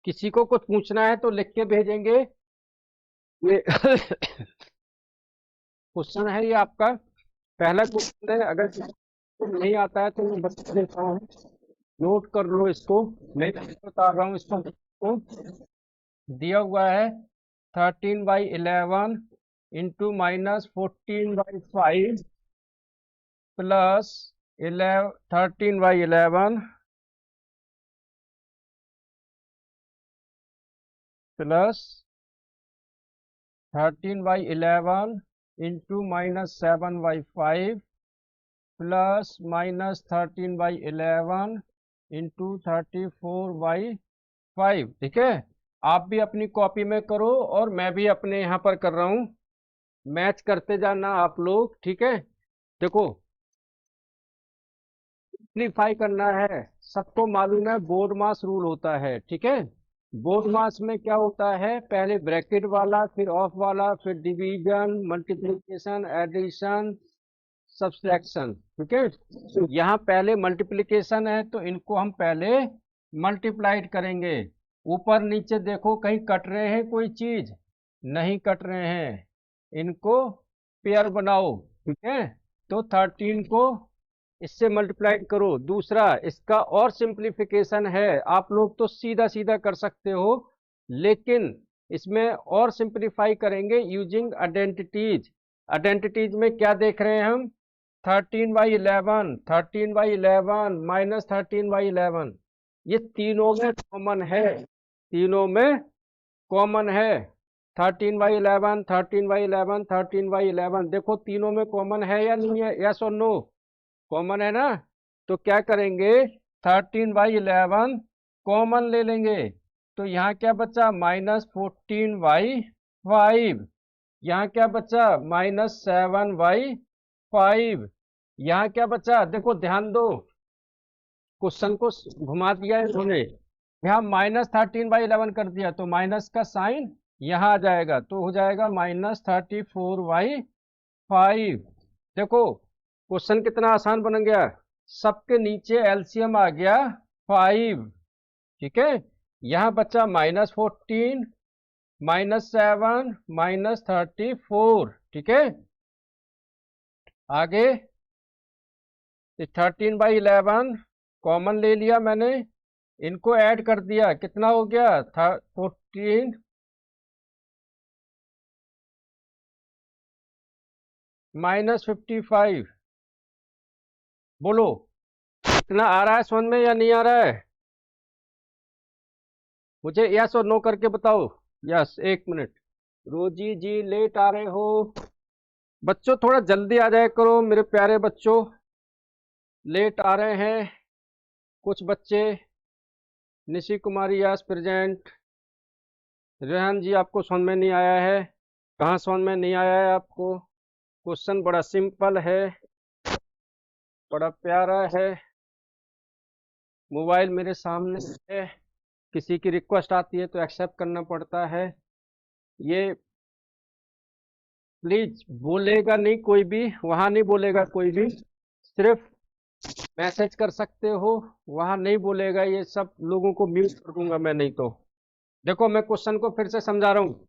किसी को कुछ पूछना है तो लिख के भेजेंगे। ये क्वेश्चन है ये आपका पहला क्वेश्चन है। अगर किसी को नहीं आता है तो मैं बता देता हूँ, नोट कर लो इसको। मैं बता रहा हूँ इसको दिया हुआ है 13/11 into -14/5 plus 13/11 plus 13/11 into -7/5 plus -13/11 into 34/5। ठीक है, आप भी अपनी कॉपी में करो और मैं भी अपने यहाँ पर कर रहा हूँ, मैच करते जाना आप लोग। ठीक है, देखो सिंप्लीफाई करना है। सबको मालूम है बोर्ड मास रूल होता है। ठीक है, बोर्ड मास में क्या होता है, पहले ब्रैकेट वाला, फिर ऑफ वाला, फिर डिवीजन, मल्टीप्लिकेशन, एडिशन, सब्सट्रैक्शन। ठीक है, तो यहाँ पहले मल्टीप्लिकेशन है तो इनको हम पहले मल्टीप्लाइड करेंगे। ऊपर नीचे देखो कहीं कट रहे हैं, कोई चीज नहीं कट रहे हैं, इनको पेयर बनाओ। ठीक है, तो 13 को इससे मल्टीप्लाइड करो। दूसरा इसका और सिंप्लीफिकेशन है, आप लोग तो सीधा सीधा कर सकते हो, लेकिन इसमें और सिंप्लीफाई करेंगे यूजिंग आइडेंटिटीज। आइडेंटिटीज में क्या देख रहे हैं हम, 13/11, 13/11 -13/11, ये तीनों में कॉमन है, तीनों में कॉमन है। 13/11, 13/11, 13/11, देखो तीनों में कॉमन है या नहीं है, यस और नो, कॉमन है ना। तो क्या करेंगे, 13/11 कॉमन ले लेंगे, तो यहाँ क्या बचा, -14/5। यहाँ क्या बचा, -7/5। यहाँ क्या बचा, देखो ध्यान दो, क्वेश्चन को घुमा दिया है इन्होंने। यहाँ -13/11 कर दिया तो माइनस का साइन यहाँ आ जाएगा, तो हो जाएगा -34/5। देखो क्वेश्चन कितना आसान बन गया, सबके नीचे एलसीएम आ गया 5। ठीक है, यहाँ बचा -14, -7, -34। ठीक है, आगे 13/11 कॉमन ले लिया मैंने, इनको ऐड कर दिया, कितना हो गया 14 -55। बोलो इतना आ रहा है समझ में या नहीं आ रहा है, मुझे यस और नो करके बताओ। Yes, 1 minute. रोजी जी लेट आ रहे हो, बच्चों थोड़ा जल्दी आ जाया करो मेरे प्यारे बच्चों, लेट आ रहे हैं कुछ बच्चे। निशी कुमारी यस प्रेजेंट। रेहान जी आपको समझ में नहीं आया है, कहाँ समझ में नहीं आया है आपको, क्वेश्चन बड़ा सिंपल है, बड़ा प्यारा है। मोबाइल मेरे सामने है, किसी की रिक्वेस्ट आती है तो एक्सेप्ट करना पड़ता है। ये प्लीज बोलेगा नहीं कोई भी, वहां नहीं बोलेगा कोई भी, सिर्फ मैसेज कर सकते हो, वहां नहीं बोलेगा, ये सब लोगों को म्यूट कर दूंगा मैं नहीं तो। देखो मैं क्वेश्चन को फिर से समझा रहा हूँ,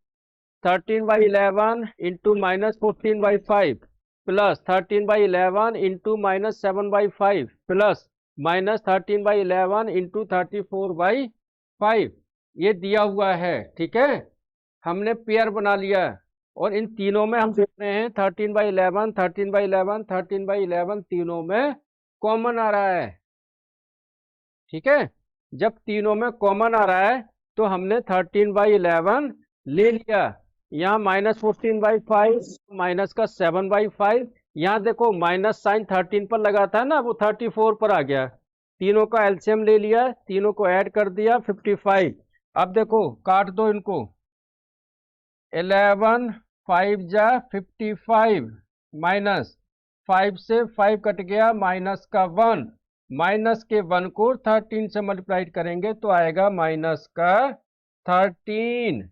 13/11 into -14/5 plus 13/11 into -7/5 plus -13/11 into 34/5, ये दिया हुआ है। ठीक है, हमने पेयर बना लिया, और इन तीनों में हम देख रहे हैं 13/11, 13/11, 13/11 तीनों में कॉमन आ रहा है। ठीक है, जब तीनों में कॉमन आ रहा है तो हमने 13/11 ले लिया। यहाँ -14/5 माइनस का 7/5, यहाँ देखो माइनस साइन 13 पर लगा था ना, वो 34 पर आ गया, तीनों का एलसीएम ले लिया, तीनों को ऐड कर दिया 55। अब देखो काट दो इनको, 11 5 जा 55, माइनस 5 से 5 कट गया, माइनस का 1, माइनस के 1 को 13 से मल्टीप्लाइड करेंगे तो आएगा माइनस का 13।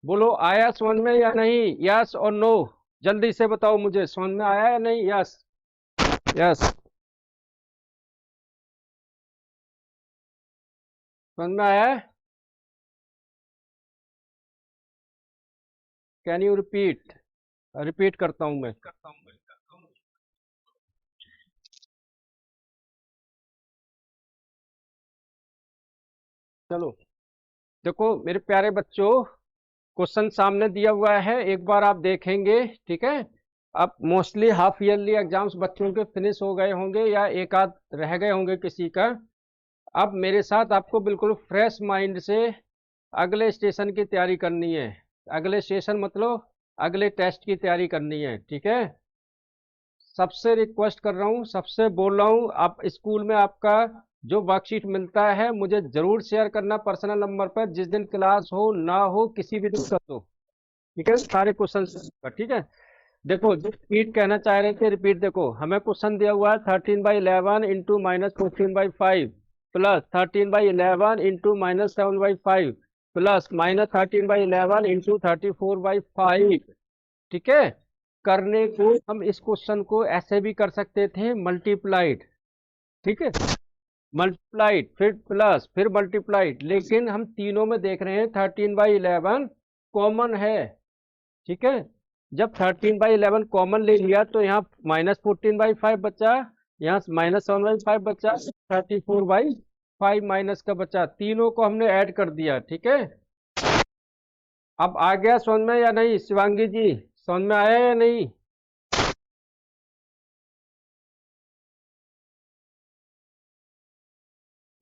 बोलो आया समझ में या नहीं, यस और नो, जल्दी से बताओ मुझे, समझ में आया या नहीं, यस यस, समझ में आया है? Can you repeat? रिपीट करता हूं मैं। चलो देखो मेरे प्यारे बच्चों, क्वेश्चन सामने दिया हुआ है, एक बार आप देखेंगे, ठीक है। अब मोस्टली हाफ ईयरली एग्जाम्स बच्चों के फिनिश हो गए होंगे या एक आध रह गए होंगे किसी का। अब मेरे साथ आपको बिल्कुल फ्रेश माइंड से अगले स्टेशन की तैयारी करनी है। अगले स्टेशन मतलब अगले टेस्ट की तैयारी करनी है, ठीक है। सबसे रिक्वेस्ट कर रहा हूँ, सबसे बोल रहा हूँ, आप स्कूल में आपका जो वर्कशीट मिलता है मुझे जरूर शेयर करना पर्सनल नंबर पर, जिस दिन क्लास हो ना हो किसी भी दिक्कत हो, ठीक है। सारे क्वेश्चन, ठीक है। देखो जो रिपीट कहना चाह रहे थे, रिपीट देखो हमें क्वेश्चन दिया हुआ है 13/11 into -14/5 plus 13/11 into -7/5 plus -13/11 into 34/5, ठीक है। करने को हम इस क्वेश्चन को ऐसे भी कर सकते थे, मल्टीप्लाइड, ठीक है। मल्टीप्लाइड फिर प्लस फिर मल्टीप्लाइड, लेकिन हम तीनों में देख रहे हैं 13/11 कॉमन है, ठीक है। जब 13/11 कॉमन ले लिया तो यहाँ -14/5 बचा, यहाँ -7/5 बचा, 34/5 माइनस का बचा, तीनों को हमने ऐड कर दिया, ठीक है। अब आ गया समझ में या नहीं शिवांगी जी? समझ में आया या नहीं?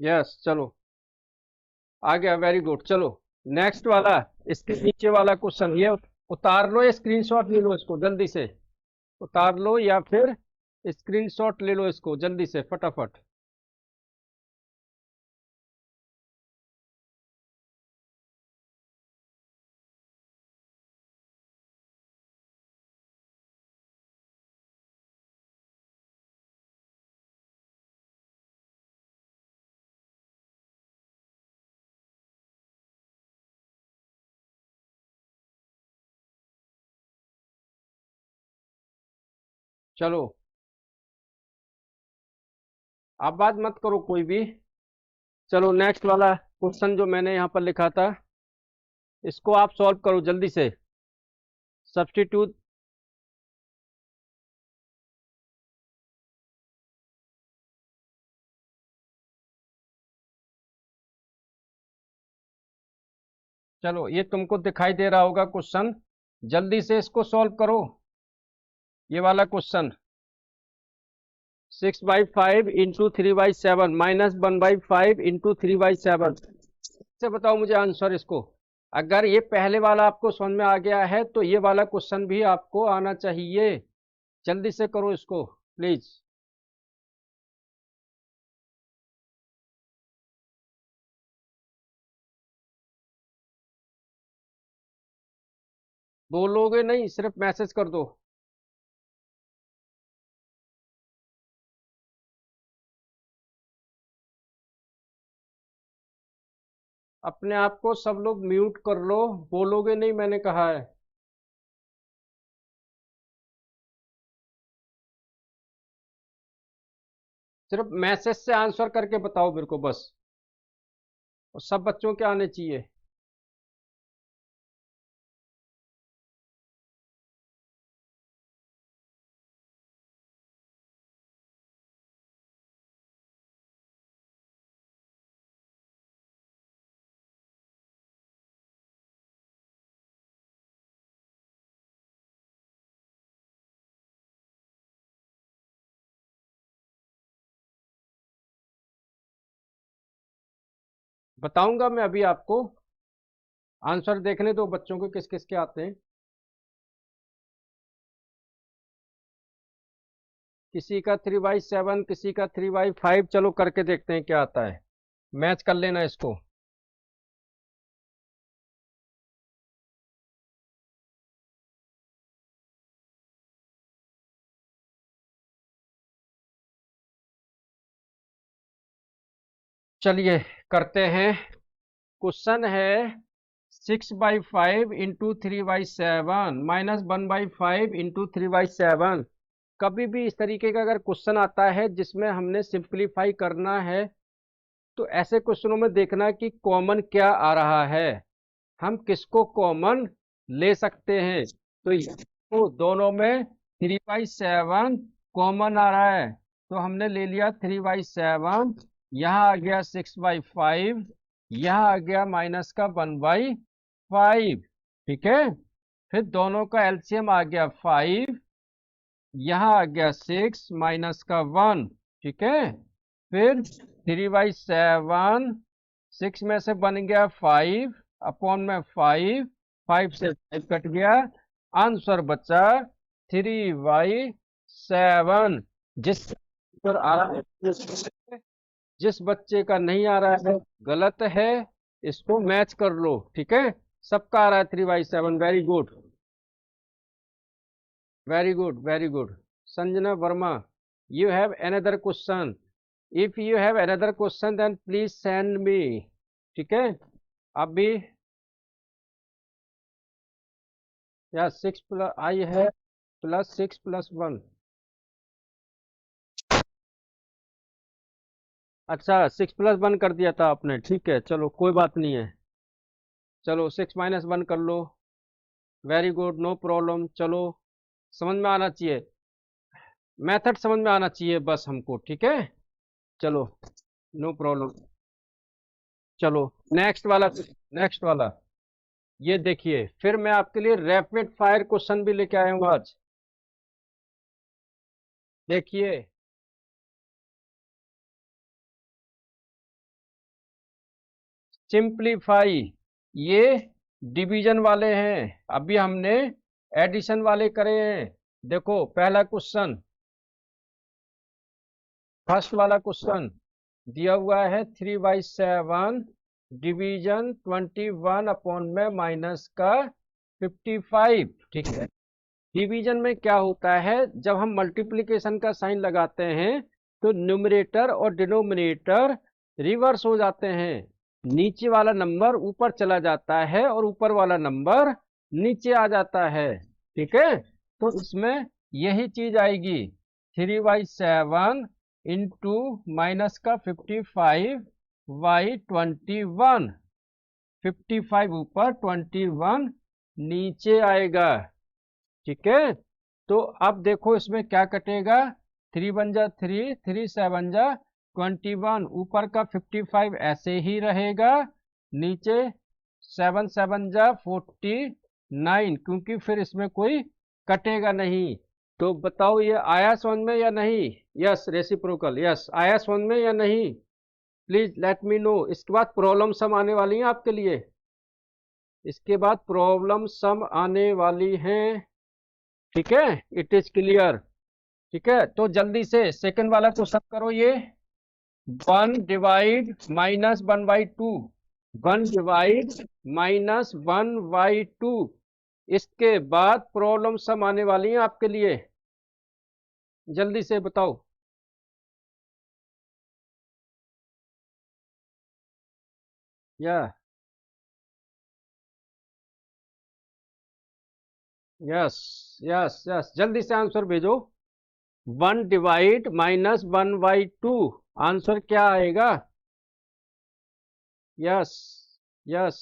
यस, चलो आ गया, वेरी गुड। चलो नेक्स्ट वाला, इसके नीचे वाला क्वेश्चन ये उतार लो, ये स्क्रीनशॉट ले लो इसको जल्दी से, उतार लो या फिर स्क्रीनशॉट ले लो इसको जल्दी से फटाफट। चलो आप बात मत करो कोई भी। चलो नेक्स्ट वाला क्वेश्चन जो मैंने यहाँ पर लिखा था, इसको आप सॉल्व करो जल्दी से। सब्स्टिट्यूट, चलो ये तुमको दिखाई दे रहा होगा क्वेश्चन, जल्दी से इसको सॉल्व करो। ये वाला क्वेश्चन 6/5 इंटू 3/7 -1/5 इंटू 3/7 से बताओ मुझे आंसर इसको। अगर ये पहले वाला आपको समझ में आ गया है तो ये वाला क्वेश्चन भी आपको आना चाहिए, जल्दी से करो इसको प्लीज। बोलोगे नहीं, सिर्फ मैसेज कर दो। अपने आप को सब लोग म्यूट कर लो, बोलोगे नहीं मैंने कहा है। सिर्फ मैसेज से आंसर करके बताओ मेरे को बस, और सब बच्चों के आने चाहिए। बताऊंगा मैं अभी आपको, आंसर देखने दो बच्चों के किस किस के आते हैं। किसी का 3/7, किसी का 3/5, चलो करके देखते हैं क्या आता है, मैच कर लेना इसको। चलिए करते हैं। क्वेश्चन है 6/5 इंटू 3/7 -1/5 इंटू 3/7। कभी भी इस तरीके का अगर क्वेश्चन आता है जिसमें हमने सिंप्लीफाई करना है, तो ऐसे क्वेश्चनों में देखना कि कॉमन क्या आ रहा है, हम किसको कॉमन ले सकते हैं। तो दोनों में 3/7 कॉमन आ रहा है, तो हमने ले लिया 3/7। यहाँ आ गया 6/5, यहाँ आ गया माइनस का 1/5। ठीक है, फिर दोनों का एलसीएम आ गया 5, यहाँ आ गया 6 माइनस का 1। ठीक है, फिर 3/7, 6 में से बन गया 5 अपॉन में 5, 5 से 5 कट गया, आंसर बचा 3/7। जिस पर आ रहा है, जिस बच्चे का नहीं आ रहा है गलत है, इसको मैच कर लो। ठीक है, सबका आ रहा है 3/7। Very good, very good, very good. Sanjana Verma, you have another question? If you have another question then please send me। ठीक है, अभी या 6 प्लस आई है +6+1। अच्छा, 6+1 कर दिया था आपने, ठीक है, चलो कोई बात नहीं है। चलो 6 - 1 कर लो। Very good, no problem. चलो, समझ में आना चाहिए, मेथड समझ में आना चाहिए बस हमको। ठीक है, चलो, नो प्रॉब्लम। चलो नेक्स्ट वाला, नेक्स्ट वाला ये देखिए, फिर मैं आपके लिए रैपिड फायर क्वेश्चन भी लेके आया हूँ आज। देखिए, सिंप्लीफाई, ये डिवीजन वाले हैं, अभी हमने एडिशन वाले करे हैं। देखो पहला क्वेश्चन, फर्स्ट वाला क्वेश्चन दिया हुआ है 3/7 डिवीजन 21 अपॉन में माइनस का 55। ठीक है, डिवीजन में क्या होता है, जब हम मल्टीप्लिकेशन का साइन लगाते हैं तो न्यूमरेटर और डिनोमिनेटर रिवर्स हो जाते हैं, नीचे वाला नंबर ऊपर चला जाता है और ऊपर वाला नंबर नीचे आ जाता है। ठीक है, तो इसमें यही चीज आएगी, 3/7 इंटू माइनस का 55/21, 55 ऊपर 21 नीचे आएगा। ठीक है, तो अब देखो इसमें क्या कटेगा, 3 × 1 = 3, 3 × 7 = 21, ऊपर का 55 ऐसे ही रहेगा, नीचे 7 × 7 = 49, क्योंकि फिर इसमें कोई कटेगा नहीं। तो बताओ ये आया समझ में या नहीं? यस, रेसिप्रोकल, यस, आया समझ में या नहीं? Please let me know. इसके बाद प्रॉब्लम सम आने वाली है आपके लिए, इसके बाद प्रॉब्लम सम आने वाली हैं। ठीक है, इट इज क्लियर। ठीक है, तो जल्दी से सेकंड वाला क्वेश्चन करो। ये 1 डिवाइड -1/2, 1 डिवाइड -1/2, इसके बाद प्रॉब्लम सम आने वाली है आपके लिए, जल्दी से बताओ। या यस, यस, यस, जल्दी से आंसर भेजो। 1 डिवाइड -1/2, आंसर क्या आएगा? यस, यस,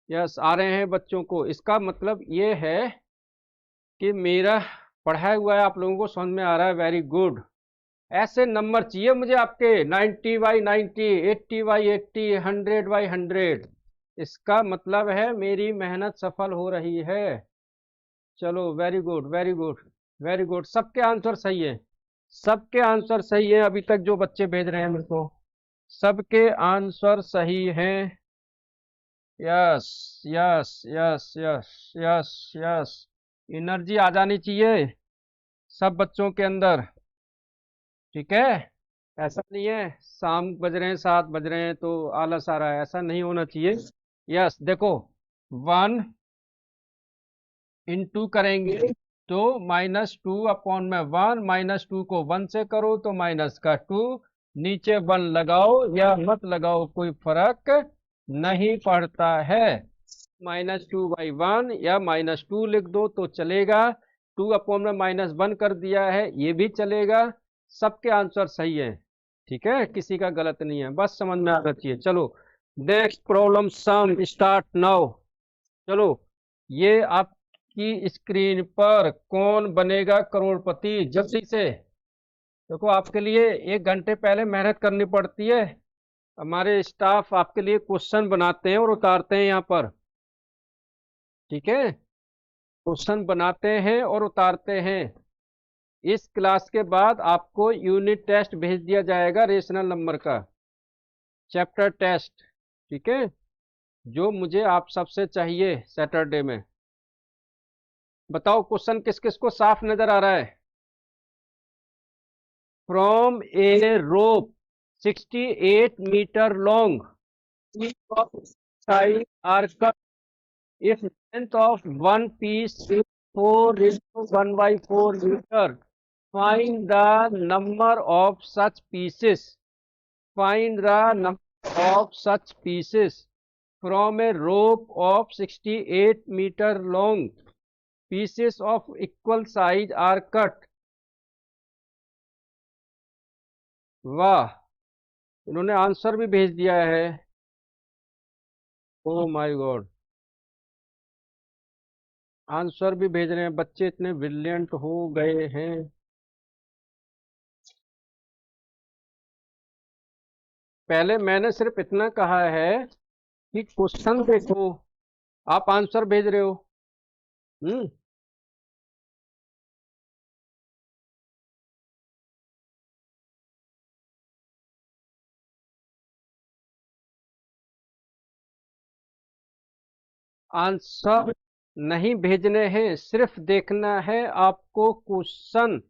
यस, आ रहे हैं बच्चों को। इसका मतलब ये है कि मेरा पढ़ाया हुआ है आप लोगों को समझ में आ रहा है। वेरी गुड, ऐसे नंबर चाहिए मुझे आपके, 90/90, 80/80, 100/100। इसका मतलब है मेरी मेहनत सफल हो रही है। चलो, very good, very good, very good, सबके आंसर सही है, सबके आंसर सही है। अभी तक जो बच्चे भेज रहे हैं मेरे को, सबके आंसर सही हैं। Yes, yes, yes, yes, yes, yes, energy आ जानी चाहिए सब बच्चों के अंदर। ठीक है, ऐसा नहीं है शाम बज रहे हैं, 7 बज रहे हैं तो आलस आ रहा है, ऐसा नहीं होना चाहिए। यस, देखो 1 इंटू करेंगे तो -2 अपॉन में 1, -2 को 1 से करो तो माइनस का 2, नीचे 1 लगाओ या मत लगाओ कोई फर्क नहीं पड़ता है। -2/1 या -2 लिख दो तो चलेगा, 2 अपॉन में -1 कर दिया है ये भी चलेगा, सबके आंसर सही है। ठीक है, किसी का गलत नहीं है, बस समझ में आना चाहिए। चलो next problem some start now. चलो ये आपकी स्क्रीन पर कौन बनेगा करोड़पति, जल्दी से। देखो, आपके लिए 1 घंटे पहले मेहनत करनी पड़ती है। हमारे स्टाफ आपके लिए क्वेश्चन बनाते हैं और उतारते हैं यहाँ पर। ठीक है, क्वेश्चन बनाते हैं और उतारते हैं। इस क्लास के बाद आपको यूनिट टेस्ट भेज दिया जाएगा रेशनल नंबर का, चैप्टर टेस्ट। ठीक है, जो मुझे आप सबसे चाहिए सैटरडे में। बताओ, क्वेश्चन किस किस को साफ नजर आ रहा है? From a rope 68 meter long, side are cut, if length of one piece is 4:1/4 meter, find the number of such pieces. Find the number of such pieces from a rope of 68 meter long. Pieces of equal size are cut. वाह, इन्होंने answer भी भेज दिया है। Oh my God, answer भी भेज रहे हैं बच्चे, इतने ब्रिलियंट हो गए हैं। पहले मैंने सिर्फ इतना कहा है कि क्वेश्चन देखो, आप आंसर भेज रहे हो। हम्म आंसर नहीं भेजने हैं, सिर्फ देखना है आपको क्वेश्चन।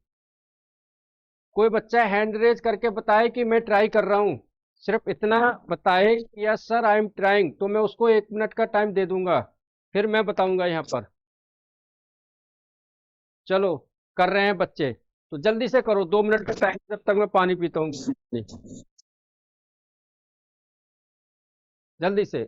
कोई बच्चा हैंड रेज करके बताए कि मैं ट्राई कर रहा हूं, सिर्फ इतना बताए कि yes sir I am trying, तो मैं उसको 1 मिनट का टाइम दे दूंगा, फिर मैं बताऊंगा यहाँ पर। चलो, कर रहे हैं बच्चे, तो जल्दी से करो, 2 मिनट का टाइम, जब तक मैं पानी पीता हूँ। जल्दी से।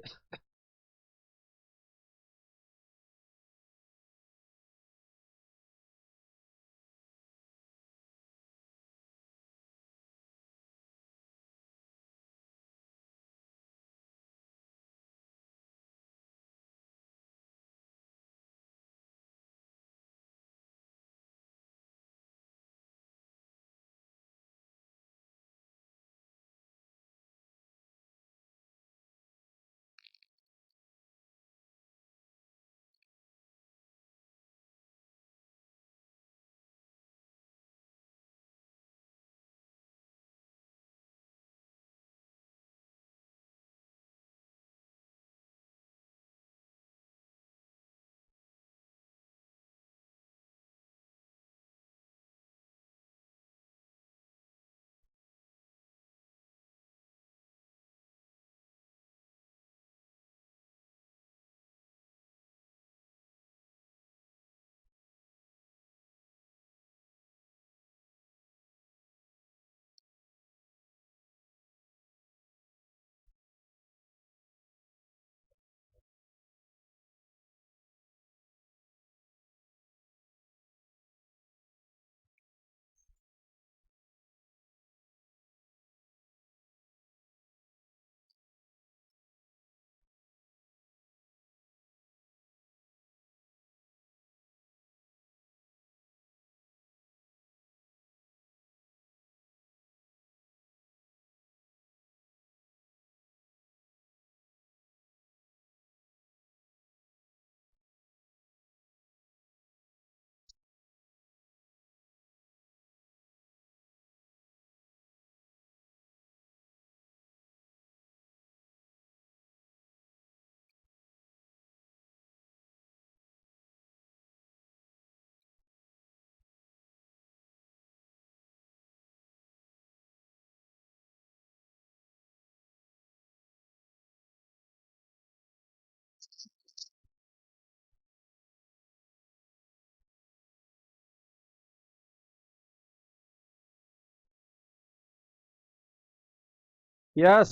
यस,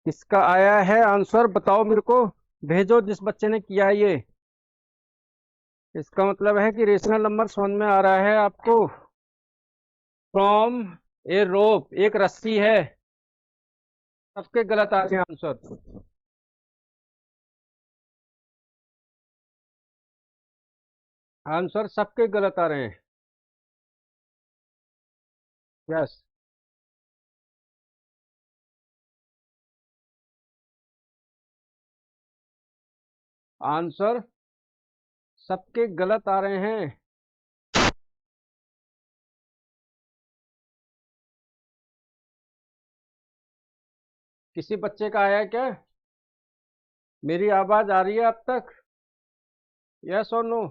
किसका आया है आंसर, बताओ मेरे को, भेजो जिस बच्चे ने किया है ये। इसका मतलब है कि रेशनल नंबर समझ में आ रहा है आपको। फ्रॉम ए रोप, एक रस्सी है। सबके गलत आ गए आंसर। आंसर सबके गलत आ रहे हैं। यस। आंसर सबके गलत आ रहे हैं। किसी बच्चे का आया क्या? मेरी आवाज आ रही है अब तक? यस और नो?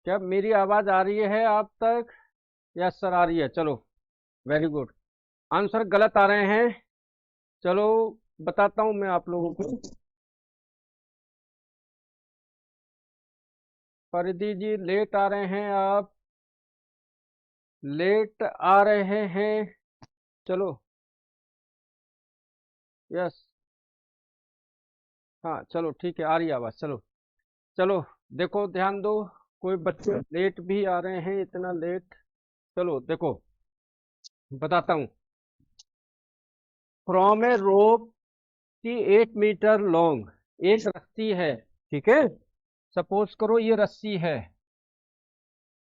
क्या मेरी आवाज आ रही है अब तक? यस सर आ रही है, चलो वेरी गुड। आंसर गलत आ रहे हैं। चलो बताता हूं मैं आप लोगों को। परिधि जी लेट आ रहे हैं आप, लेट आ रहे हैं। चलो। यस। हाँ चलो ठीक है, आ रही है आवाज, चलो। चलो देखो ध्यान दो। कोई बच्चे लेट भी आ रहे हैं, इतना लेट। चलो देखो बताता हूँ। फ्रॉम ए रोप की 8 मीटर लॉन्ग एक रस्सी है, ठीक है। सपोज करो ये रस्सी है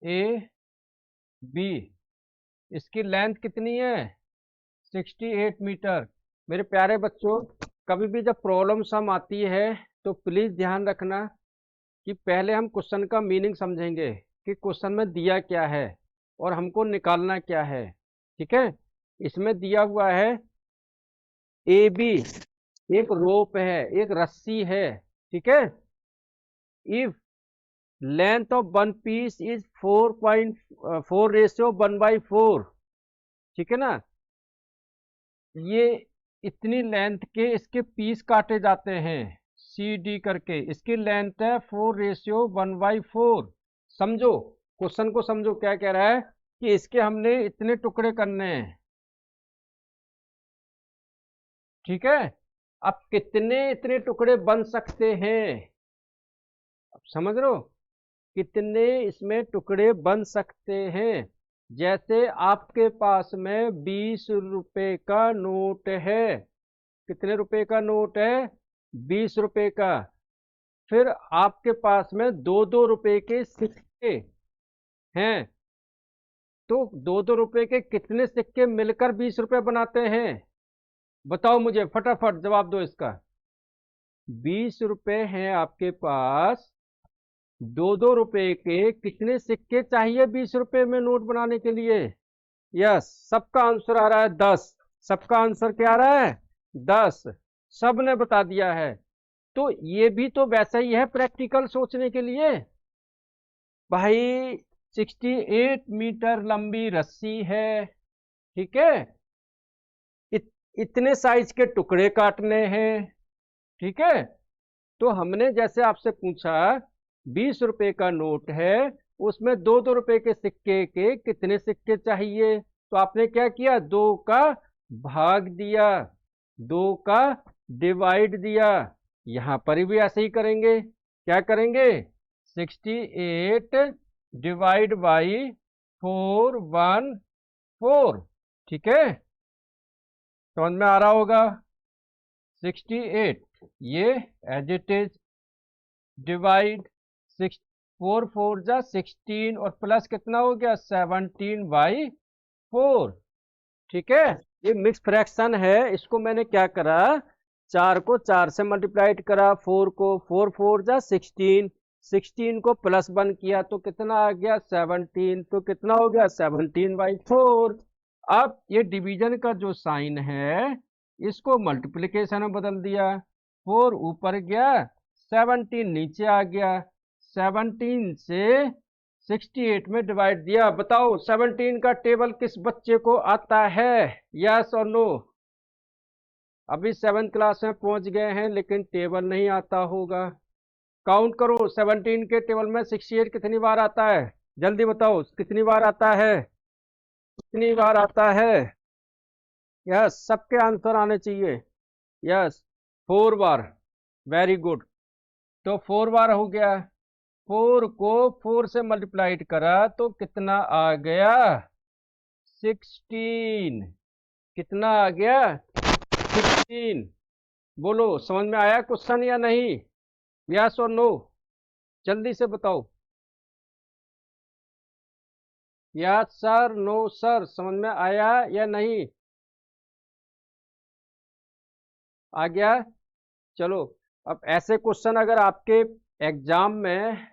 ए बी, इसकी लेंथ कितनी है? 68 मीटर। मेरे प्यारे बच्चों, कभी भी जब प्रॉब्लम सम आती है तो प्लीज ध्यान रखना कि पहले हम क्वेश्चन का मीनिंग समझेंगे कि क्वेश्चन में दिया क्या है और हमको निकालना क्या है, ठीक है। इसमें दिया हुआ है ए बी, एक रोप है, एक रस्सी है, ठीक है। If length of one piece is 4.4:1/4, ठीक है ना। ये इतनी लेंथ के इसके पीस काटे जाते हैं सी डी करके, इसकी लेंथ है 4:1/4। समझो क्वेश्चन को, समझो क्या कह रहा है कि इसके हमने इतने टुकड़े करने हैं, ठीक है। अब कितने इतने टुकड़े बन सकते हैं? अब समझ रहे हो कितने इसमें टुकड़े बन सकते हैं? जैसे आपके पास में 20 रुपए का नोट है। कितने रुपए का नोट है? 20 रुपए का। फिर आपके पास में 2-2 रुपए के सिक्के हैं। तो 2-2 रुपए के कितने सिक्के मिलकर 20 रुपए बनाते हैं? बताओ मुझे, फटाफट जवाब दो इसका। 20 रुपए हैं आपके पास, 2-2 रुपए के कितने सिक्के चाहिए 20 रुपए में नोट बनाने के लिए? यस, सबका आंसर आ रहा है 10। सबका आंसर क्या आ रहा है? 10। सब ने बता दिया है। तो ये भी तो वैसा ही है प्रैक्टिकल सोचने के लिए। भाई 68 मीटर लंबी रस्सी है, ठीक है। इतने साइज के टुकड़े काटने हैं, ठीक है। तो हमने जैसे आपसे पूछा 20 रुपए का नोट है, उसमें 2-2 रुपए के सिक्के के कितने सिक्के चाहिए? तो आपने क्या किया, 2 का भाग दिया, 2 का डिवाइड दिया। यहां पर भी ऐसे ही करेंगे। क्या करेंगे? 68 डिवाइड बाई 414, ठीक है। समझ में आ रहा होगा? 68 ये एज इट इज, डिवाइड 4 4 जा 16 और प्लस कितना हो गया 17/4, ठीक है। ये मिक्स फ्रैक्शन है, इसको मैंने क्या करा, 4 को 4 से मल्टीप्लाइड करा, 4 को 4 4 जा 16, 16 को +1 किया तो कितना आ गया 17, तो कितना हो गया 17/4। अब ये डिवीजन का जो साइन है इसको मल्टीप्लिकेशन में बदल दिया, 4 ऊपर गया 17 नीचे आ गया, 17 से 68 में डिवाइड दिया। बताओ 17 का टेबल किस बच्चे को आता है? यस और नो? अभी 7th क्लास में पहुंच गए हैं लेकिन टेबल नहीं आता होगा। काउंट करो 17 के टेबल में 68 कितनी बार आता है? जल्दी बताओ कितनी बार आता है? कितनी बार आता है? यस, सबके आंसर आने चाहिए। यस, 4 बार। Very good. तो 4 बार हो गया। 4 को 4 से मल्टीप्लाइड करा तो कितना आ गया? 16। कितना आ गया? 16। बोलो, समझ में आया क्वेश्चन या नहीं? यस और नो, जल्दी से बताओ। यस सर, नो सर, समझ में आया या नहीं? आ गया? चलो, अब ऐसे क्वेश्चन अगर आपके एग्जाम में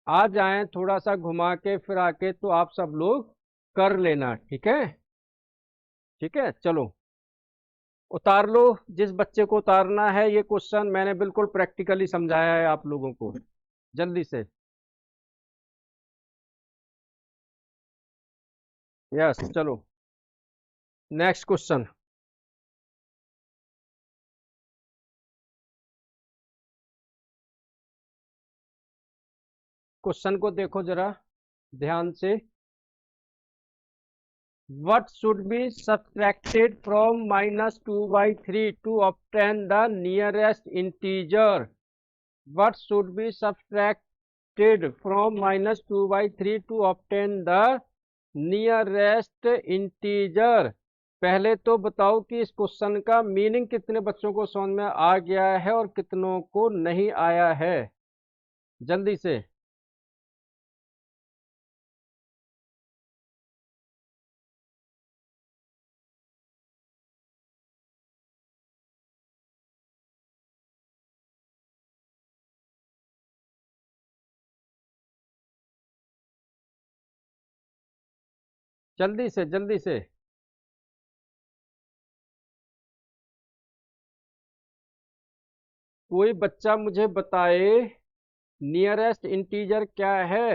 आ जाएं थोड़ा सा घुमा के फिरा के, तो आप सब लोग कर लेना, ठीक है? ठीक है, चलो उतार लो। जिस बच्चे को उतारना है ये क्वेश्चन, मैंने बिल्कुल प्रैक्टिकली समझाया है आप लोगों को, जल्दी से। यस, चलो नेक्स्ट क्वेश्चन। क्वेश्चन को देखो जरा ध्यान से। What should be subtracted from minus 2 by 3 to obtain the nearest integer? What should be subtracted from minus 2 by 3 to obtain the nearest integer? पहले तो बताओ कि इस क्वेश्चन का मीनिंग कितने बच्चों को समझ में आ गया है और कितनों को नहीं आया है, जल्दी से। जल्दी से, जल्दी से। कोई बच्चा मुझे बताए नियरेस्ट इंटीजर क्या है?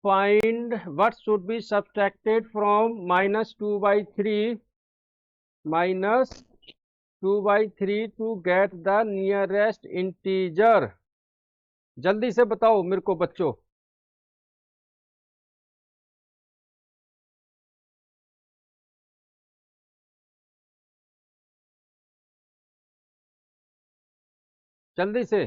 Find what should be subtracted from minus 2 by 3 to get the nearest integer. जल्दी से बताओ मेरे को बच्चों। जल्दी से।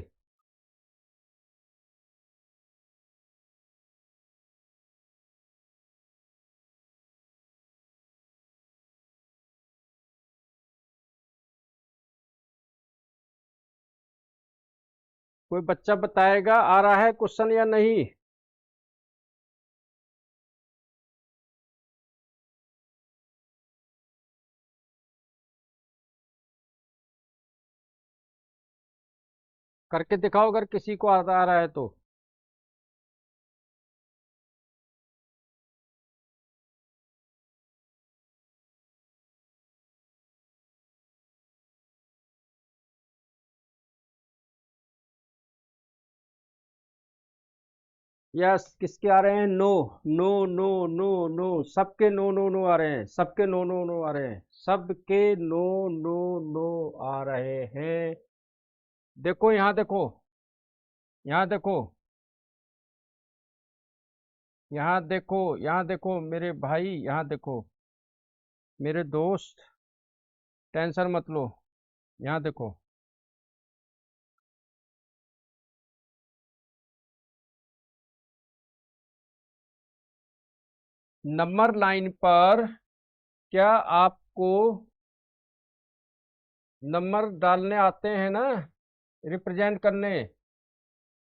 कोई बच्चा बताएगा आ रहा है क्वेश्चन या नहीं? करके दिखाओ अगर किसी को आता आ रहा है तो। यस, किसके आ रहे हैं? No, no, no, no, no, सबके नो नो नो आ रहे हैं, सबके नो नो नो आ रहे हैं, सबके नो नो नो आ रहे हैं। देखो यहाँ देखो, यहाँ देखो, यहाँ देखो, यहाँ देखो मेरे भाई, यहाँ देखो मेरे दोस्त, टेंशन मत लो। यहाँ देखो, नंबर लाइन पर क्या आपको नंबर डालने आते हैं ना, रिप्रेजेंट करने?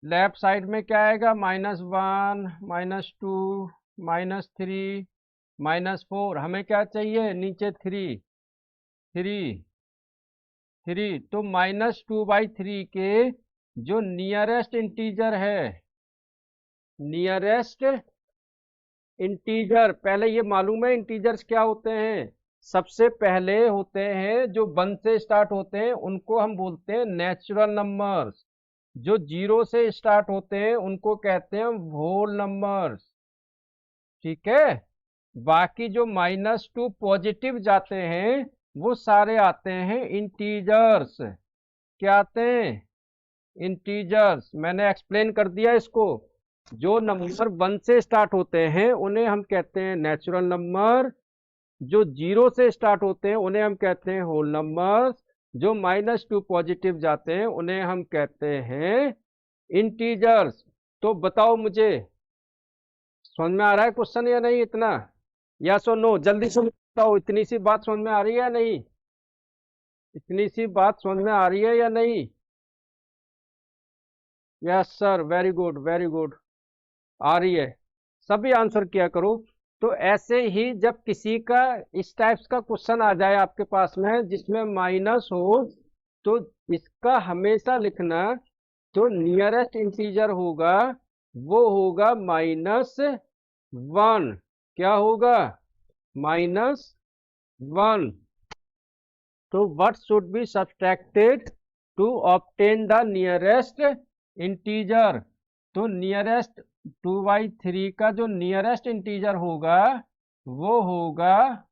लेफ्ट साइड में क्या आएगा? -1, -2, -3, -4। हमें क्या चाहिए? नीचे 3, 3, 3। तो -2/3 के जो नियरेस्ट इंटीजर है, नियरेस्ट इंटीजर, पहले ये मालूम है इंटीजर्स क्या होते हैं? सबसे पहले होते हैं जो 1 से स्टार्ट होते हैं उनको हम बोलते हैं नेचुरल नंबर्स। जो 0 से स्टार्ट होते हैं उनको कहते हैं होल नंबर्स, ठीक है? बाकी जो -2 पॉजिटिव जाते हैं वो सारे आते हैं इंटीजर्स। क्या आते हैं? इंटीजर्स। मैंने एक्सप्लेन कर दिया इसको। जो नंबर 1 से स्टार्ट होते हैं उन्हें हम कहते हैं नेचुरल नंबर, जो 0 से स्टार्ट होते हैं उन्हें हम कहते हैं होल नंबर्स, जो -2 पॉजिटिव जाते हैं उन्हें हम कहते हैं इंटीजर्स। तो बताओ मुझे, समझ में आ रहा है क्वेश्चन या नहीं इतना? या सो नो, जल्दी से बताओ, इतनी सी बात समझ में आ रही है या नहीं? इतनी सी बात समझ में आ रही है या नहीं? Yes sir, very good very good. आ रही है। सभी आंसर किया करो। तो ऐसे ही जब किसी का इस टाइप्स का क्वेश्चन आ जाए आपके पास में जिसमें माइनस हो, तो इसका हमेशा लिखना, जो नियरेस्ट इंटीजर होगा वो होगा -1। क्या होगा? -1। तो what should be subtracted to obtain the nearest integer? तो नियरेस्ट 2/3 का जो नियरेस्ट इंटीजर होगा वो होगा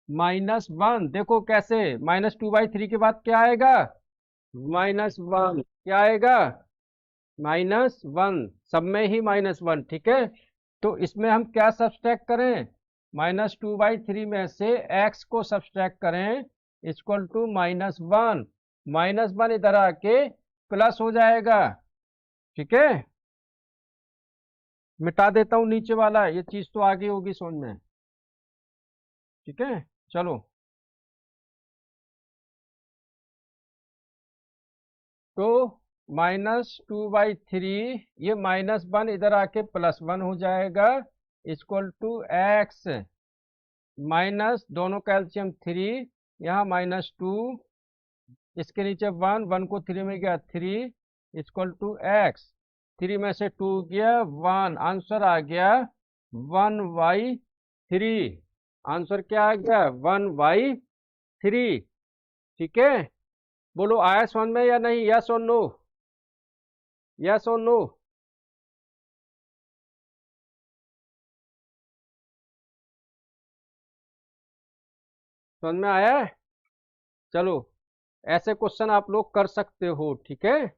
-1। देखो कैसे, -2/3 के बाद क्या आएगा? -1। क्या आएगा? -1। सब में ही -1, ठीक है। तो इसमें हम क्या सब्सट्रैक्ट करें? -2/3 में से x को सब्सट्रैक्ट करें, इक्वल टू -1। -1 इधर आके प्लस हो जाएगा, ठीक है। मिटा देता हूं नीचे वाला, ये चीज तो आगे होगी समझ में, ठीक है। चलो, तो -2/3, ये -1 इधर आके +1 हो जाएगा, इक्वल टू x माइनस दोनों कैल्शियम 3, यहाँ -2, इसके नीचे 1, 1 को 3 में गया 3, इक्वल टू x। 3 में से 2 गया 1, आंसर आ गया 1/3। आंसर क्या आ गया? 1/3, ठीक है। बोलो आया समझ में या नहीं? यस और नो? यस और नो? समझ में आया है? चलो, ऐसे क्वेश्चन आप लोग कर सकते हो, ठीक है।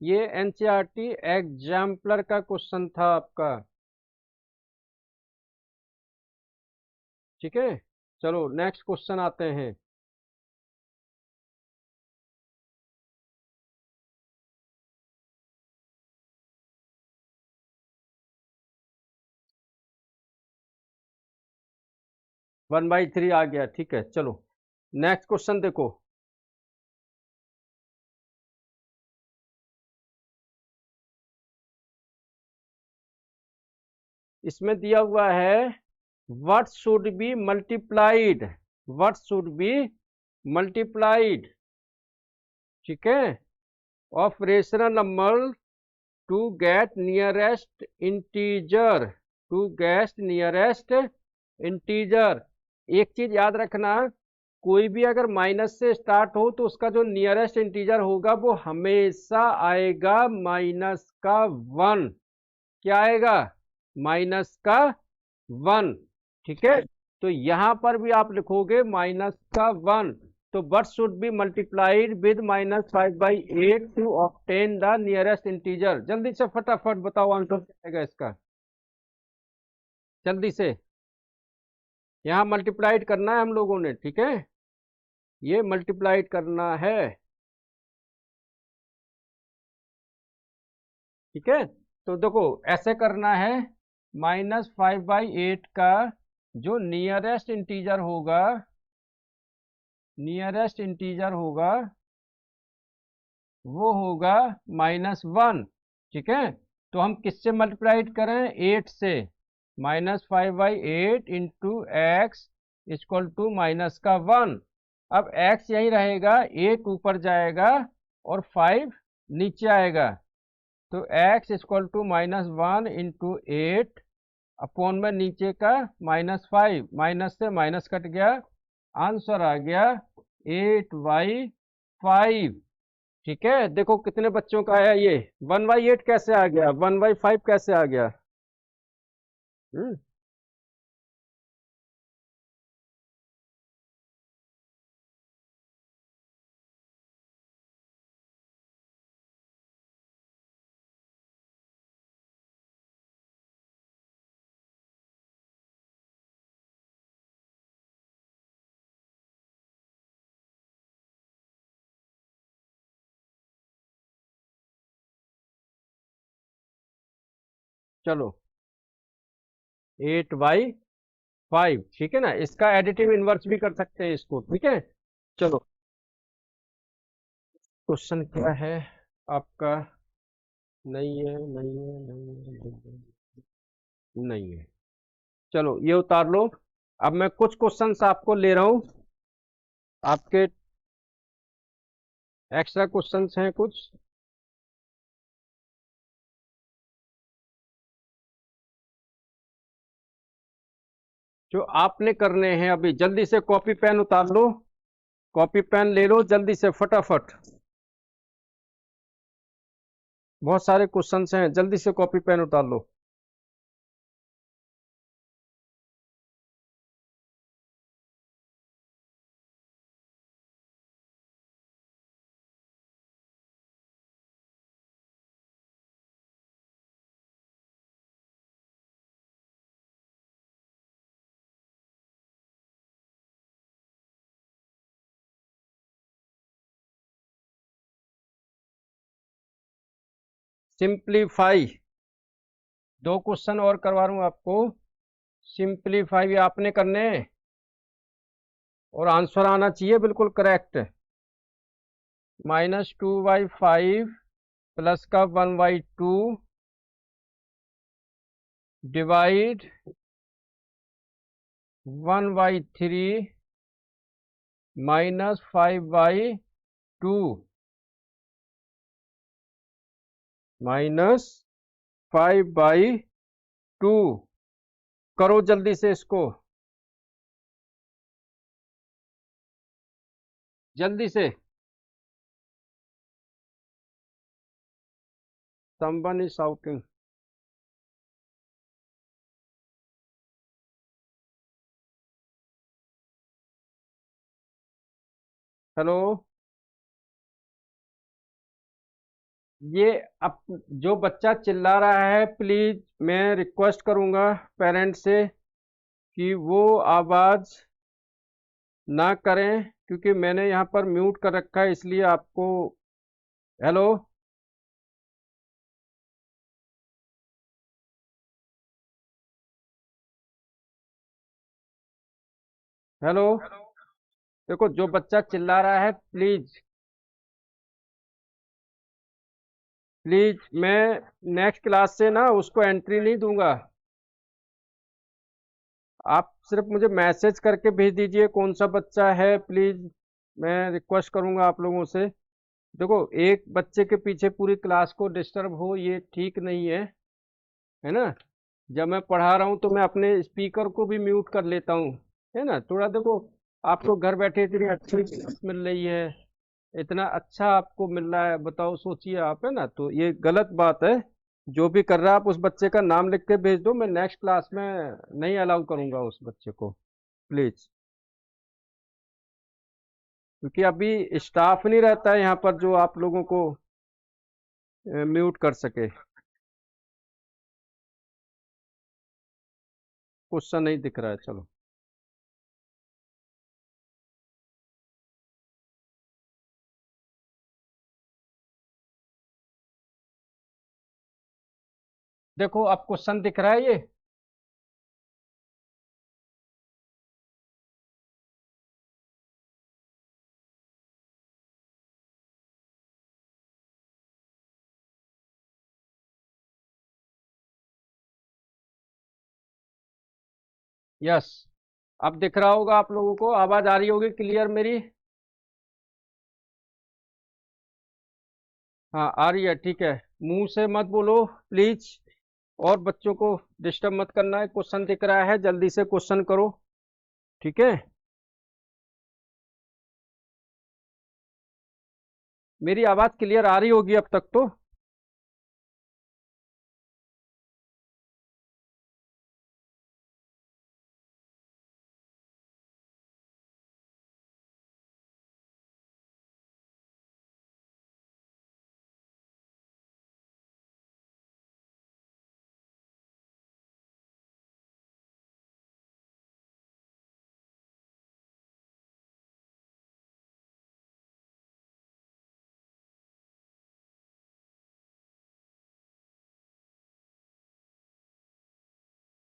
ये एनसीईआरटी एग्जाम्पलर का क्वेश्चन था आपका, ठीक है। चलो नेक्स्ट क्वेश्चन आते हैं। वन बाई थ्री आ गया, ठीक है। चलो नेक्स्ट क्वेश्चन देखो। इसमें दिया हुआ है what should be multiplied, what should be multiplied, ठीक है, of rational number to get nearest integer, to get nearest integer. एक चीज याद रखना, कोई भी अगर माइनस से स्टार्ट हो तो उसका जो नियरेस्ट इंटीजर होगा वो हमेशा आएगा -1। क्या आएगा? -1, ठीक है। तो यहां पर भी आप लिखोगे -1। तो what should be multiplied with -5/8 to obtain the nearest integer? जल्दी से फटाफट बताओ आंसर क्या आएगा इसका, जल्दी से। यहाँ मल्टीप्लाइड करना है हम लोगों ने, ठीक है, ये मल्टीप्लाइड करना है, ठीक है। तो देखो ऐसे करना है, -5/8 का जो नियरेस्ट इंटीजर होगा, नियरेस्ट इंटीजर होगा वो होगा -1, ठीक है। तो हम किससे मल्टीप्लाइड करें? 8 से। -5/8 into x equal to minus का 1। अब x यही रहेगा, 8 ऊपर जाएगा और 5 नीचे आएगा। तो x equal to -1 into 8 upon में नीचे का -5, माइनस से माइनस कट गया, आंसर आ गया 8/5, ठीक है। देखो कितने बच्चों का है ये, 1/8 कैसे आ गया, 1/5 कैसे आ गया? हम्म, चलो 8/5 5, ठीक है ना। इसका एडिटिव इनवर्स भी कर सकते हैं इसको, ठीक है। चलो, क्वेश्चन क्या है आपका? नहीं है, नहीं है, नहीं है, नहीं है, नहीं है। चलो ये उतार लो। अब मैं कुछ क्वेश्चंस आपको ले रहा हूं, आपके एक्स्ट्रा क्वेश्चंस हैं कुछ। जो आपने करने हैं अभी, जल्दी से कॉपी पेन उतार लो। कॉपी पेन ले लो जल्दी से, फटाफट। बहुत सारे क्वेश्चंस हैं, जल्दी से कॉपी पेन उतार लो। सिंप्लीफाई, दो क्वेश्चन और करवा रहा हूं आपको। सिंप्लीफाई आपने करने हैं, और आंसर आना चाहिए बिल्कुल करेक्ट। -2/5 प्लस का 1/2 डिवाइड 1/3 -5/2 -5/2। करो जल्दी से इसको, जल्दी से। someone is shouting। हेलो। ये अब जो बच्चा चिल्ला रहा है, प्लीज मैं रिक्वेस्ट करूंगा पेरेंट्स से कि वो आवाज ना करें, क्योंकि मैंने यहाँ पर म्यूट कर रखा है, इसलिए आपको। हेलो। हेलो। देखो, जो बच्चा चिल्ला रहा है, प्लीज प्लीज, मैं नेक्स्ट क्लास से ना उसको एंट्री नहीं दूंगा। आप सिर्फ मुझे मैसेज करके भेज दीजिए कौन सा बच्चा है, प्लीज। मैं रिक्वेस्ट करूंगा आप लोगों से। देखो, एक बच्चे के पीछे पूरी क्लास को डिस्टर्ब हो, ये ठीक नहीं है ना। जब मैं पढ़ा रहा हूँ तो मैं अपने स्पीकर को भी म्यूट कर लेता हूँ, है ना। थोड़ा देखो, आपको घर बैठे इतनी अच्छी क्लास मिल रही है, इतना अच्छा आपको मिल रहा है, बताओ, सोचिए आप, है ना। तो ये गलत बात है। जो भी कर रहा है, आप उस बच्चे का नाम लिख के भेज दो, मैं नेक्स्ट क्लास में नहीं अलाउ करूंगा उस बच्चे को, प्लीज। क्योंकि अभी स्टाफ नहीं रहता है यहाँ पर जो आप लोगों को म्यूट कर सके। क्वेश्चन नहीं दिख रहा है, चलो। देखो, अब क्वेश्चन दिख रहा है ये। यस, अब दिख रहा होगा आप लोगों को, आवाज आ रही होगी क्लियर मेरी। हाँ, आ रही है, ठीक है। मुंह से मत बोलो प्लीज, और बच्चों को डिस्टर्ब मत करना है। क्वेश्चन दिख रहा है, जल्दी से क्वेश्चन करो, ठीक है। मेरी आवाज क्लियर आ रही होगी अब तक तो।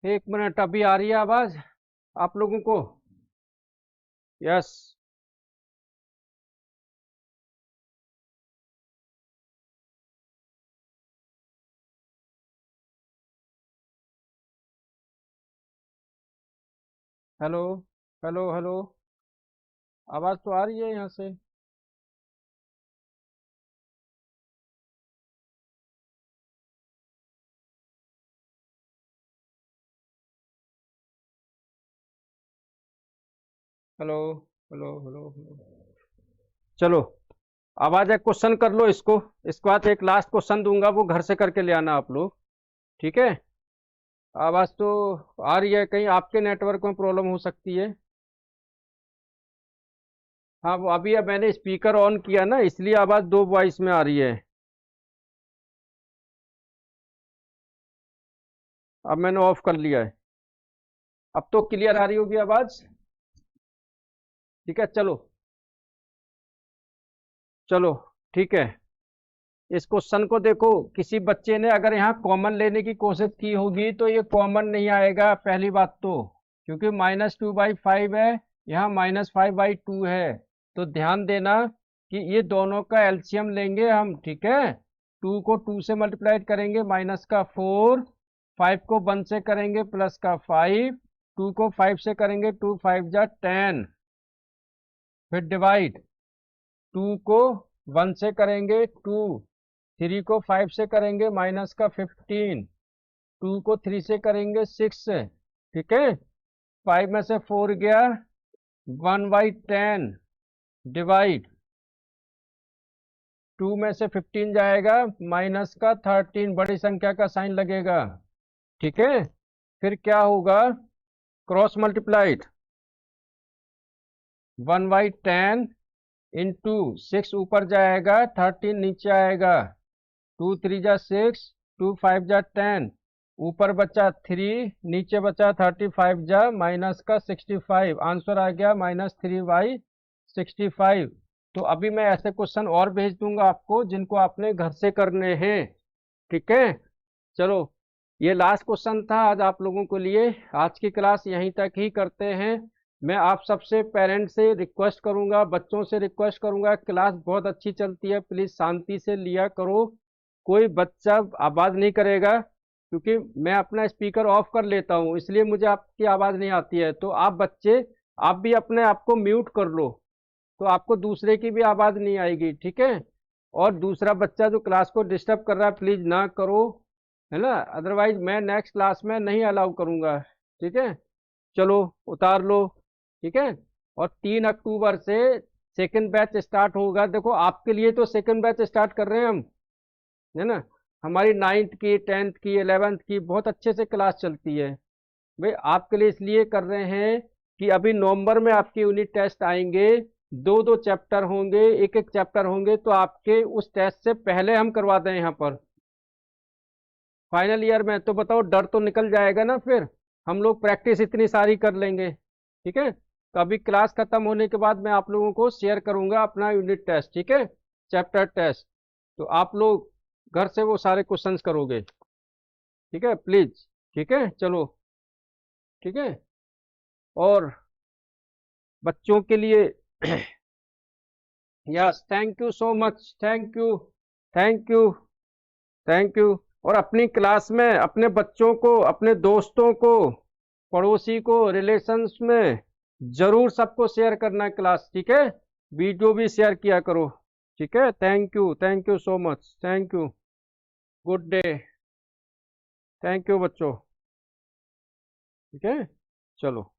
एक मिनट, अभी आ रही है आवाज। आप लोगों को? यस। हेलो हेलो हेलो, आवाज़ तो आ रही है यहाँ से? Hello hello hello hello. चलो, अब आ जाए, क्वेश्चन कर लो इसको। इसके बाद एक लास्ट क्वेश्चन दूंगा, वो घर से करके ले आना आप लोग। ठीक है? आवाज़ तो आ रही है, कहीं आपके नेटवर्क में प्रॉब्लम हो सकती है। हाँ, वो अभी अब मैंने स्पीकर ऑन किया ना, इसलिए आवाज़ दो वॉइस में आ रही है। अब मैंने ऑफ कर लिया है। अब तो क्लियर आ रही होगी आवाज़। ठीक है, चलो चलो। ठीक है, इस क्वेश्चन को देखो। किसी बच्चे ने अगर यहाँ कॉमन लेने की कोशिश की होगी तो ये कॉमन नहीं आएगा, पहली बात तो, क्योंकि -2/5 है, यहाँ -5/2 है। तो ध्यान देना कि ये दोनों का एलसीएम लेंगे हम। ठीक है? 2 को 2 से मल्टीप्लाई करेंगे, माइनस का 4, 5 को 1 से करेंगे, प्लस का 5, 2 को 5 से करेंगे, 2 5 जा 10, फिर डिवाइड। 2 को 1 से करेंगे 2, 3 को 5 से करेंगे, माइनस का 15, 2 को 3 से करेंगे 6। ठीक है? 5 में से 4 गया, 1/10, डिवाइड। 2 में से 15 जाएगा, माइनस का 13, बड़ी संख्या का साइन लगेगा। ठीक है? फिर क्या होगा? क्रॉस मल्टीप्लाइड, 1/10 इंटू 6 ऊपर जाएगा, 13 नीचे आएगा, 2 3 जा 6, 2 5 जा 10, ऊपर बचा 3, नीचे बचा 35 जा माइनस का 65, आंसर आ गया -3/65। तो अभी मैं ऐसे क्वेश्चन और भेज दूंगा आपको जिनको आपने घर से करने हैं। ठीक है? चलो, ये लास्ट क्वेश्चन था आज आप लोगों के लिए। आज की क्लास यहीं तक ही करते हैं। मैं आप सबसे पेरेंट्स से रिक्वेस्ट करूंगा, बच्चों से रिक्वेस्ट करूंगा, क्लास बहुत अच्छी चलती है, प्लीज़ शांति से लिया करो। कोई बच्चा आवाज़ नहीं करेगा, क्योंकि मैं अपना स्पीकर ऑफ कर लेता हूँ, इसलिए मुझे आपकी आवाज़ नहीं आती है। तो आप बच्चे, आप भी अपने आप को म्यूट कर लो, तो आपको दूसरे की भी आवाज़ नहीं आएगी। ठीक है? और दूसरा बच्चा जो क्लास को डिस्टर्ब कर रहा है, प्लीज़ ना करो, है ना? अदरवाइज मैं नेक्स्ट क्लास में नहीं अलाउ करूँगा। ठीक है? चलो, उतार लो। ठीक है? और 3 अक्टूबर से सेकंड बैच स्टार्ट होगा। देखो, आपके लिए तो सेकंड बैच स्टार्ट कर रहे हैं हम, है ना? हमारी 9th की, 10th की, 11th की बहुत अच्छे से क्लास चलती है। भाई, आपके लिए इसलिए कर रहे हैं कि अभी नवंबर में आपके यूनिट टेस्ट आएंगे, दो दो चैप्टर होंगे, एक एक चैप्टर होंगे, तो आपके उस टेस्ट से पहले हम करवा दें यहाँ पर फाइनल ईयर में। तो बताओ, डर तो निकल जाएगा ना? फिर हम लोग प्रैक्टिस इतनी सारी कर लेंगे। ठीक है? तो अभी क्लास खत्म होने के बाद मैं आप लोगों को शेयर करूंगा अपना यूनिट टेस्ट। ठीक है? Chapter test. तो आप लोग घर से वो सारे क्वेश्चंस करोगे। ठीक है? प्लीज। ठीक है? चलो। ठीक है? और बच्चों के लिए yes, thank you so much, thank you, thank you, thank you. और अपनी क्लास में अपने बच्चों को, अपने दोस्तों को, पड़ोसी को, रिलेशंस में जरूर सबको शेयर करना है क्लास। ठीक है? वीडियो भी शेयर किया करो। ठीक है? Thank you so much, thank you. Good day. Thank you बच्चों। ठीक है? चलो।